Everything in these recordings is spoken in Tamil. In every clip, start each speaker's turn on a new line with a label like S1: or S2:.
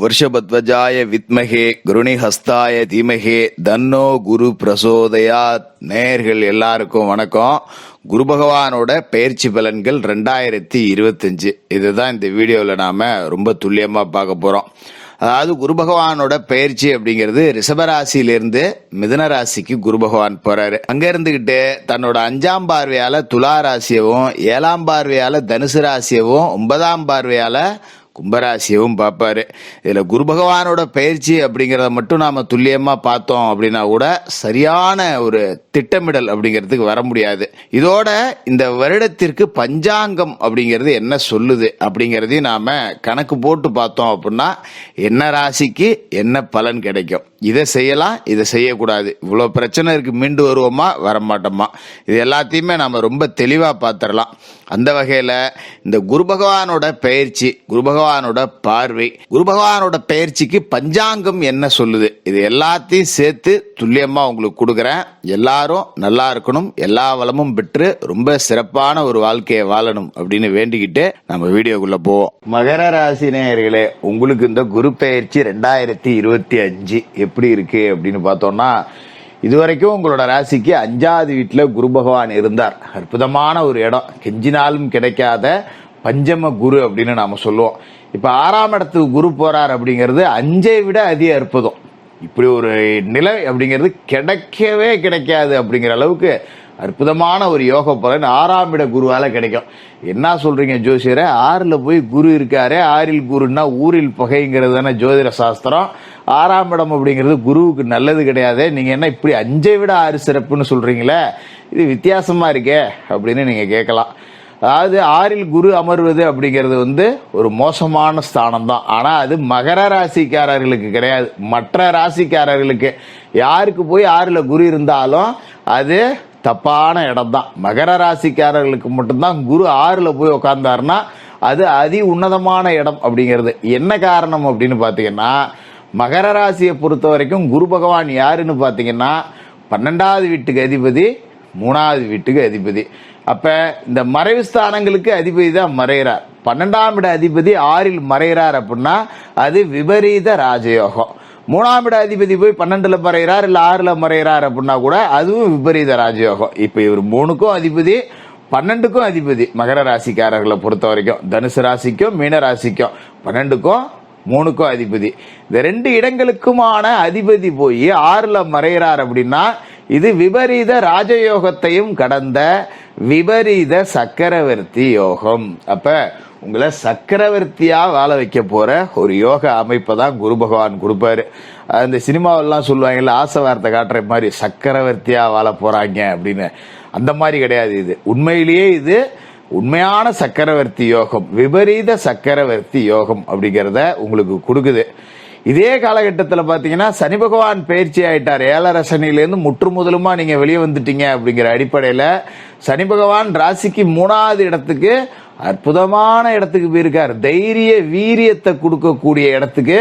S1: வருஷபத்வஜாய வித்மகே குருணிஹஸ்தாய தீமகே தன்னோ குரு பிரசோதயாத். நேயர்கள் எல்லாருக்கும் வணக்கம். குரு பகவானோட பயிற்சி பலன்கள் 2025 இதுதான் இந்த வீடியோவில் நாம ரொம்ப துல்லியமா பார்க்க போறோம். அதாவது குரு பகவானோட பயிற்சி அப்படிங்கிறது ரிஷபராசியிலிருந்து மிதுன ராசிக்கு குரு பகவான் போறாரு. அங்க இருந்துகிட்டு தன்னோட 5ஆம் பார்வையால துலா ராசியவும், 7ஆம் பார்வையால தனுசு ராசியவும், 9ஆம் பார்வையால கும்பராசியவும் பார்ப்பாரு. இதுல குரு பகவானோட பயிற்சி அப்படிங்கிறத மட்டும் நாம துல்லியமா பார்த்தோம் அப்படின்னா கூட சரியான ஒரு திட்டமிடல் அப்படிங்கிறதுக்கு வர முடியாது. இதோட இந்த வருடத்திற்கு பஞ்சாங்கம் அப்படிங்கிறது என்ன சொல்லுது அப்படிங்கிறதையும் நாம கணக்கு போட்டு பார்த்தோம் அப்படின்னா என்ன ராசிக்கு என்ன பலன் கிடைக்கும், இதை செய்யலாம் இதை செய்யக்கூடாது, இவ்வளவு பிரச்சனை இருக்கு, மீண்டு வருவோமா வரமாட்டோமா, இது எல்லாத்தையுமே நாம ரொம்ப தெளிவா பார்த்துடலாம். அந்த வகையில இந்த குரு பகவானோட பயிற்சி, குரு பகவானோட பார்வை, குரு பகவானோட பயிற்சிக்கு பஞ்சாங்கம் என்ன சொல்லுது, இது எல்லாத்தையும் சேர்த்து துல்லியமா உங்களுக்கு கொடுக்குறேன். எல்லாரும் நல்லா இருக்கணும், எல்லா வளமும் பெற்று ரொம்ப சிறப்பான ஒரு வாழ்க்கையை வாழணும் அப்படின்னு வேண்டிக்கிட்டு நம்ம வீடியோக்குள்ள போவோம். மகர ராசி நேயர்களே, உங்களுக்கு இந்த குரு பயிற்சி 2025 எப்படி இருக்கு அப்படின்னு பார்த்தோம்னா, இதுவரைக்கும் உங்களோட ராசிக்கு 5வது வீட்டுல குரு பகவான் இருந்தார். அற்புதமான ஒரு இடம், கெஞ்சினாலும் கிடைக்காத பஞ்சம குரு அப்படின்னு நாம சொல்லுவோம். இப்ப 6ஆம் இடத்துக்கு குரு போறார் அப்படிங்கிறது 5ஐ விட அதிக அற்புதம். இப்படி ஒரு நிலை அப்படிங்கிறது கிடைக்கவே கிடைக்காது. அப்படிங்கிற அளவுக்கு அற்புதமான ஒரு யோக பலன் 6ஆம் இட குருவால கிடைக்கும். என்ன சொல்றீங்க ஜோசியரை, 6ல போய் குரு இருக்காரு, 6ல் குருன்னா ஊரில் பகைங்கிறது தானே ஜோதிட சாஸ்திரம். 6ஆம் இடம் அப்படிங்கிறது குருவுக்கு நல்லது கிடையாது. நீங்க என்ன இப்படி 5ஐ விட 6 சிறப்புன்னு சொல்றீங்களே, இது வித்தியாசமா இருக்கே அப்படின்னு நீங்க கேட்கலாம். அதாவது 6ல் குரு அமர்வது அப்படிங்கிறது ஒரு மோசமான ஸ்தானம் தான். ஆனா அது மகர ராசிக்காரர்களுக்கு கிடையாது, மற்ற ராசிக்காரர்களுக்கு. யாருக்கு போய் 6ல குரு இருந்தாலும் அது தப்பான இடம் தான். மகர ராசிக்காரர்களுக்கு மட்டும்தான் குரு 6ல போய் உட்கார்ந்தாருன்னா அது அதி உன்னதமான இடம் அப்படிங்கிறது. என்ன காரணம் அப்படின்னு பாத்தீங்கன்னா, மகர ராசியை பொறுத்த வரைக்கும் குரு பகவான் யாருன்னு பாத்தீங்கன்னா 12வது வீட்டுக்கு அதிபதி, 3வது வீட்டுக்கு அதிபதி. அப்ப இந்த மறைவு ஸ்தானங்களுக்கு அதிபதி தான் மறைகிறார். 12ஆம் இட அதிபதி 6ல் மறைகிறார் அப்படின்னா அது விபரீத ராஜயோகம். 3ஆம் இட அதிபதி போய் 12ல மறைகிறார் இல்ல 6ல மறைகிறார் அப்படின்னா கூட அதுவும் விபரீத ராஜயோகம். இப்ப இவர் 3க்கும் அதிபதி, 12க்கும் அதிபதி. மகர ராசிக்காரர்களை பொறுத்த வரைக்கும் தனுசு ராசிக்கும் மீன ராசிக்கும் 12க்கும் 3க்கும் அதிபதி. இந்த 2 இடங்களுக்குமான அதிபதி போய் 6ல மறைகிறார் அப்படின்னா இது விபரீத ராஜயோகத்தையும் கடந்த விபரீத சக்கரவர்த்தி யோகம். அப்ப உங்களை சக்கரவர்த்தியா வாழ வைக்க போற ஒரு யோக அமைப்பை தான் குரு பகவான் கொடுப்பாரு. அந்த சினிமாவெல்லாம் சொல்லுவாங்கல்ல, ஆசை வார்த்தை காட்டுற மாதிரி சக்கரவர்த்தியா வாழ போறாங்க அப்படின்னு. அந்த மாதிரி கிடையாது. இது உண்மையிலேயே இது உண்மையான சக்கரவர்த்தி யோகம், விபரீத சக்கரவர்த்தி யோகம் அப்படிங்கிறத உங்களுக்கு கொடுக்குது. இதே காலகட்டத்தில் பாத்தீங்கன்னா சனி பகவான் பயிற்சி ஆயிட்டார். 7ரை சனியிலேருந்து முற்று முதலுமா நீங்க வெளியே வந்துட்டீங்க அப்படிங்கிற அடிப்படையில சனி பகவான் ராசிக்கு 3வது இடத்துக்கு அற்புதமான இடத்துக்கு போயிருக்கார். தைரிய வீரியத்தை கொடுக்கக்கூடிய இடத்துக்கு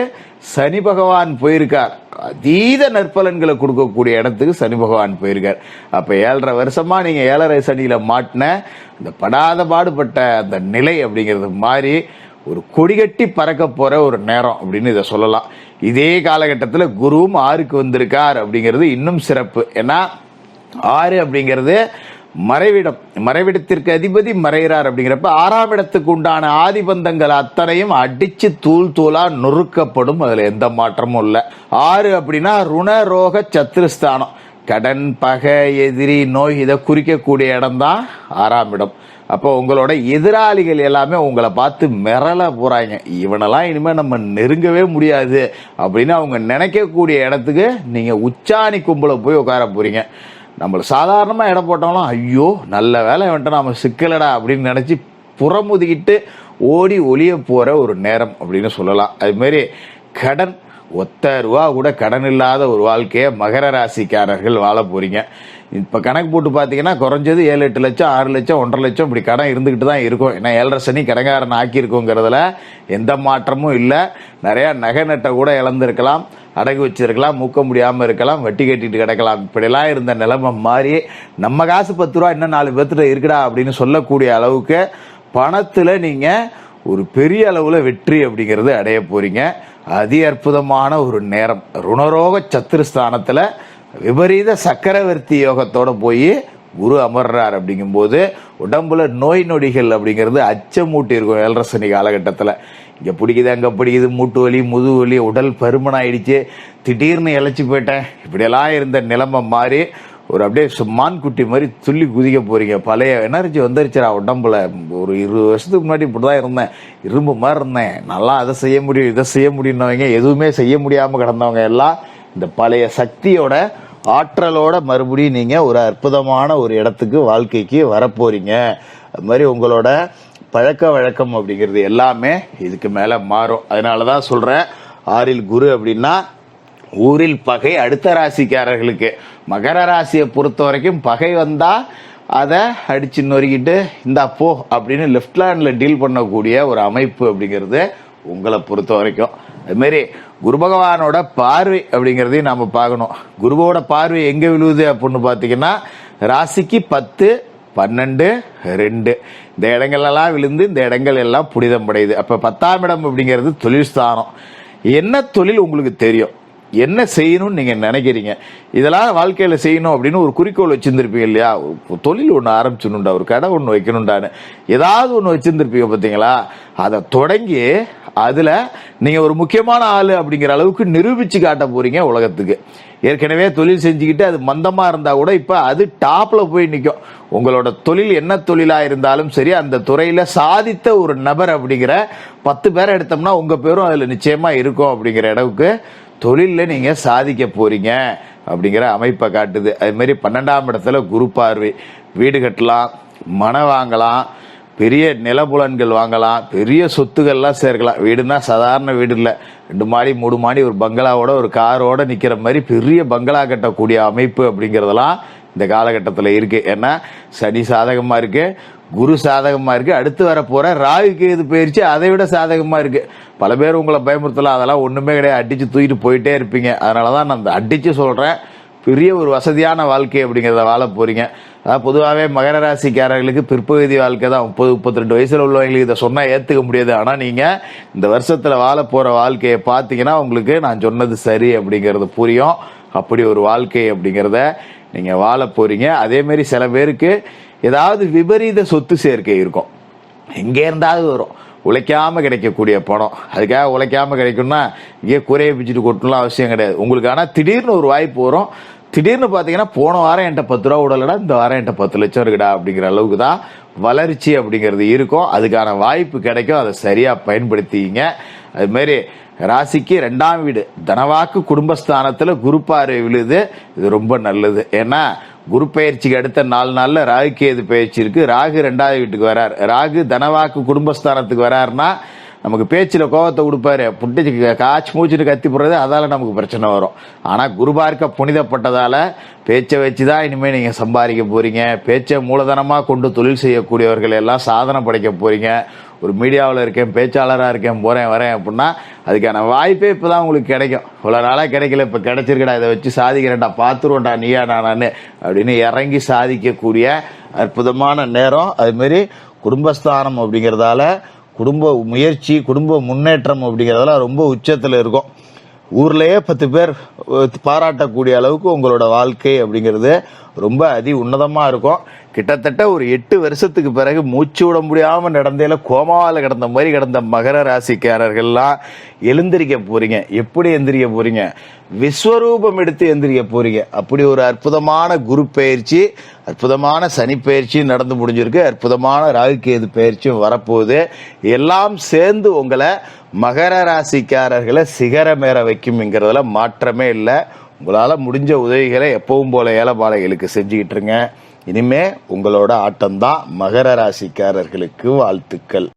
S1: சனி பகவான் போயிருக்கார். அதீத நற்பலன்களை கொடுக்கக்கூடிய இடத்துக்கு சனி பகவான் போயிருக்கார். அப்ப 7.5 வருஷமா நீங்க 7ரை சனியில மாட்டின அந்த படாத பாடுபட்ட அந்த நிலை அப்படிங்கிறது மாதிரி ஒரு கொடிகட்டி பறக்க போற ஒரு நேரம் அப்படின்னு இதை சொல்லலாம். இதே காலகட்டத்தில் குருவும் 6க்கு வந்திருக்கார் அப்படிங்கிறது இன்னும் சிறப்பு. ஏன்னா 6 அப்படிங்கிறது மறைவிடம், மறைவிடத்திற்கு அதிபதி மறைகிறார். அப்படிங்கிறப்ப 6ஆம் இடத்துக்கு உண்டான ஆதிபந்தங்கள் அத்தனையும் அடிச்சு தூள் தூளா நொறுக்கப்படும். அதுல எந்த மாற்றமும் இல்ல. 6 அப்படின்னா ருண ரோக சத்ருஸ்தானம், கடன், பகை, எதிரி, நோய், இதை குறிக்கக்கூடிய இடம் தான் 6ஆம் இடம். அப்போ உங்களோட எதிராளிகள் எல்லாமே உங்களை பார்த்து மிரள போறாங்க. இவனெல்லாம் இனிமே நம்ம நெருங்கவே முடியாது அப்படின்னு அவங்க நினைக்கக்கூடிய இடத்துக்கு நீங்க உச்சாணி கும்பல போய் உட்கார போறீங்க. நம்மள சாதாரணமா இடம் போட்டாலும் ஐயோ நல்ல வேலை வந்துட்டு நாம சிக்கலடா அப்படின்னு நினைச்சு புறமுதுகிட்டு ஓடி ஒளிய போற ஒரு நேரம் அப்படின்னு சொல்லலாம். அது மாதிரி கடன், ஒத்த ரூபா கூட கடன் இல்லாத ஒரு வாழ்க்கையை மகர ராசிக்காரர்கள் வாழ போறீங்க. இப்ப கணக்கு போட்டு பாத்தீங்கன்னா குறைஞ்சது 7-8 லட்சம், 6 லட்சம், 1.5 லட்சம் இப்படி கடன் இருந்துகிட்டு தான் இருக்கும். ஏன்னா 7ரை சனி கடங்காரன் ஆக்கியிருக்கோங்கிறதுல எந்த மாற்றமும் இல்லை. நிறைய நகை நட்டை கூட இழந்திருக்கலாம், அடகு வச்சிருக்கலாம், மூக்க முடியாம இருக்கலாம், வட்டி கட்டிட்டு கிடக்கலாம். இப்படிலாம் இருந்த நிலைமை மாறி நம்ம காசு 10 ரூபா இன்னும் 4 பேர்த்துல இருக்குடா அப்படின்னு சொல்லக்கூடிய அளவுக்கு பணத்துல நீங்க ஒரு பெரிய அளவுல வெற்றி அப்படிங்கிறது அடைய போறீங்க. அதி அற்புதமான ஒரு நேரம். ருணரோக சத்துருஸ்தானத்துல விபரீத சக்கரவர்த்தி யோகத்தோட போய் குரு அமர்றார். அப்படிங்கும்போது உடம்புல நோய் நொடிகள் அப்படிங்கிறது அச்சமூட்டி இருக்கும். 7.5 சனி காலகட்டத்தில் இங்கே பிடிக்குது அங்கே பிடிக்குது, மூட்டு வலி முதுகு வலி, உடல் பருமன் ஆயிடுச்சு, திடீர்னு இழைச்சி போயிட்டேன், இப்படியெல்லாம் இருந்த நிலைமை மாறி ஒரு அப்படியே மான் குட்டி மாதிரி துள்ளி குதிக்க போறீங்க. பழைய எனர்ஜி வந்துருச்சுரா உடம்புல. ஒரு 20 வருஷத்துக்கு முன்னாடி இப்படிதான் இருந்தேன், இரும்பு மாதிரி இருந்தேன், நல்லா அதை செய்ய முடியும் இதை செய்ய முடியும்னவங்க, எதுவுமே செய்ய முடியாம கிடந்தவங்க எல்லாம் இந்த பழைய சக்தியோட ஆற்றலோட மறுபடியும் நீங்க ஒரு அற்புதமான ஒரு இடத்துக்கு வாழ்க்கைக்கு வரப்போறீங்க. அது மாதிரி உங்களோட பழக்க வழக்கம் அப்படிங்கிறது எல்லாமே இதுக்கு மேல மாறும். அதனாலதான் சொல்றேன், 6ல் குரு அப்படின்னா ஊரில் பகை. அடுத்த ராசிக்காரர்களுக்கு மகர ராசியை பொறுத்த வரைக்கும் பகை வந்தா அதை அடிச்சு நொறுக்கிட்டு இந்தா போ அப்படின்னு லெஃப்ட் ஹேண்ட்ல டீல் பண்ணக்கூடிய ஒரு அமைப்பு அப்படிங்கிறது உங்களை பொறுத்த வரைக்கும். அது மாதிரி குரு பகவானோட பார்வை அப்படிங்கிறதையும் நாம பார்க்கணும். குருவோட பார்வை எங்க விழுவுது அப்படின்னு பாத்தீங்கன்னா ராசிக்கு 10, 12, 2 இந்த இடங்கள்லாம் விழுந்து இந்த இடங்கள் எல்லாம் புனிதம் படையுது. அப்ப 10ஆம் இடம் அப்படிங்கிறது தொழில் ஸ்தானம். என்ன தொழில் உங்களுக்கு தெரியும், என்ன செய்யணும்னு நீங்க நினைக்கிறீங்க, இதெல்லாம் வாழ்க்கையில செய்யணும் அப்படின்னு ஒரு குறிக்கோள் வச்சிருந்திருப்பீங்க இல்லையா? தொழில் ஒண்ணு ஆரம்பிச்சுடா, ஒரு கடை ஒண்ணு வைக்கணும்டான்னு ஏதாவது ஒண்ணு வச்சிருந்திருப்பீங்க பாத்தீங்களா? அதை தொடங்கி அதுல நீங்க ஒரு முக்கியமான ஆளு அப்படிங்கிற அளவுக்கு நிரூபிச்சு காட்ட போறீங்க உலகத்துக்கு. ஏற்கனவே தொழில் செஞ்சுக்கிட்டு அது மந்தமா இருந்தா கூட இப்ப அது டாப்ல போய் நிற்கும். உங்களோட தொழில் என்ன தொழிலா இருந்தாலும் சரி, அந்த துறையில சாதித்த ஒரு நபர் அப்படிங்கிற 10 பேரை எடுத்தோம்னா உங்க பேரும் அதுல நிச்சயமா இருக்கும். அப்படிங்கிற இடவுக்கு தொழில நீங்க சாதிக்க போறீங்க அப்படிங்கிற அமைப்பை காட்டுது. அது மாதிரி 12ஆம் இடத்துல குரு பார்வை. வீடு கட்டலாம், மனை வாங்கலாம், பெரிய நிலபுலன்கள் வாங்கலாம், பெரிய சொத்துக்கள்லாம் சேர்க்கலாம். வீடுனா சாதாரண வீடு இல்லை, 2 மாடி 3 மாடி ஒரு பங்களாவோட ஒரு காரோட நிக்கிற மாதிரி பெரிய பங்களா கட்டக்கூடிய அமைப்பு அப்படிங்கறதெல்லாம் இந்த காலகட்டத்தில் இருக்கு. ஏன்னா சனி சாதகமா இருக்கு, குரு சாதகமா இருக்கு, அடுத்து வர போற ராகு கேது பயிற்சி அதை விட சாதகமா இருக்கு. பல பேர் உங்களை பயமுறுத்தலாம், அதெல்லாம் ஒண்ணுமே கிடையாது, அடிச்சு தூக்கிட்டு போயிட்டே இருப்பீங்க. அதனாலதான் நான் அடிச்சு சொல்றேன், பெரிய ஒரு வசதியான வாழ்க்கை அப்படிங்கிறத வாழ போறீங்க. அதாவது பொதுவாகவே மகர ராசிக்காரர்களுக்கு பிற்பகுதி வாழ்க்கை தான். 30-32 வயசுல உள்ளவங்களுக்கு இதை சொன்னா ஏத்துக்க முடியாது. ஆனா நீங்க இந்த வருஷத்துல வாழ போற வாழ்க்கையை பார்த்தீங்கன்னா உங்களுக்கு நான் சொன்னது சரி அப்படிங்கறது புரியும். அப்படி ஒரு வாழ்க்கை அப்படிங்கிறத நீங்க வாழ போறீங்க. அதே மாதிரி சில பேருக்கு ஏதாவது விபரீத சொத்து சேர்க்கை இருக்கும், எங்க இருந்தாவது வரும். உழைக்காம கிடைக்கக்கூடிய பணம், அதுக்காக உழைக்காம கிடைக்கும்னா இங்கே கூரையை பிச்சுட்டு கொட்டலாம் அவசியம் கிடையாது உங்களுக்கு. ஆனா திடீர்னு ஒரு வாய்ப்பு வரும். திடீர்னு பாத்தீங்கன்னா போன வாரம் என்கிட்ட 10 ரூபா விடலடா, இந்த வாரம் என்கிட்ட 10 லட்சம் இருக்குடா அப்படிங்கிற அளவுக்கு தான் வளர்ச்சி அப்படிங்கிறது இருக்கும். அதுக்கான வாய்ப்பு கிடைக்கும், அதை சரியா பயன்படுத்திங்க. அது மாதிரி ராசிக்கு 2ஆம் வீடு தனவாக்கு குடும்பஸ்தானத்துல குரு பார்வை விழுது. இது ரொம்ப நல்லது. ஏன்னா குரு பயிற்சிக்கு அடுத்த 4 நாள்ல ராகு கேது பயிற்சி இருக்கு. ராகு 2ஆவது வீட்டுக்கு வரார். ராகு தனவாக்கு குடும்பஸ்தானத்துக்கு வராருன்னா நமக்கு பேச்சுல கோபத்தை கொடுப்பாரு, புட்டிச்சு காய்ச்சி மூச்சுட்டு கத்தி போடுறது, அதால நமக்கு பிரச்சனை வரும். ஆனா குரு பார்க்க புனிதப்பட்டதால பேச்சை வச்சுதான் இனிமே நீங்க சம்பாதிக்க போறீங்க. பேச்சை மூலதனமா கொண்டு தொழில் செய்யக்கூடியவர்கள் எல்லாம் சாதனை படைக்க போறீங்க. ஒரு மீடியாவில் இருக்கேன், பேச்சாளராக இருக்கேன், போறேன் வரேன் அப்படின்னா அதுக்கான வாய்ப்பே இப்பதான் உங்களுக்கு கிடைக்கும். இவ்வளவு நாளா கிடைக்கல, இப்ப கிடைச்சிருக்கடா, இதை வச்சு சாதிக்கிறேன்டா, பாத்துருவோம்டா நீயா நானு அப்படின்னு இறங்கி சாதிக்கக்கூடிய அற்புதமான நேரம். அது மாதிரி குடும்பஸ்தானம் அப்படிங்கறதால குடும்ப முயற்சி, குடும்ப முன்னேற்றம் அப்படிங்கறதெல்லாம் ரொம்ப உச்சத்துல இருக்கும். ஊர்லயே 10 பேர் பாராட்டக்கூடிய அளவுக்கு உங்களோட வாழ்க்கை அப்படிங்கிறது ரொம்ப அதி உன்னதமா இருக்கும். கிட்டத்தட்ட ஒரு 8 வருஷத்துக்கு பிறகு மூச்சு விட முடியாம நடந்தையில கோமாவில கிடந்த மாதிரி கிடந்த மகர ராசிக்காரர்கள்லாம் எழுந்திருக்க போறீங்க. எப்படி எந்திரிக்க போறீங்க? விஸ்வரூபம் எடுத்து எந்திரிக்க போறீங்க. அப்படி ஒரு அற்புதமான குரு பயிற்சி, அற்புதமான சனி பயிற்சி நடந்து முடிஞ்சிருக்கு. அற்புதமான ராகு கேது பயிற்சியும் வரப்போகுது. எல்லாம் சேர்ந்து உங்களை மகர ராசிக்காரர்களை சிகரமேற வைக்கும்ங்கிறதுல மாற்றமே இல்லை. உங்களால முடிஞ்ச உதவிகளை எப்பவும் போல ஏலபாளைகளுக்கு செஞ்சுக்கிட்டு இருங்க. இனிமே உங்களோட ஆட்டம்தான். மகர ராசிக்காரர்களுக்கு வாழ்த்துக்கள்.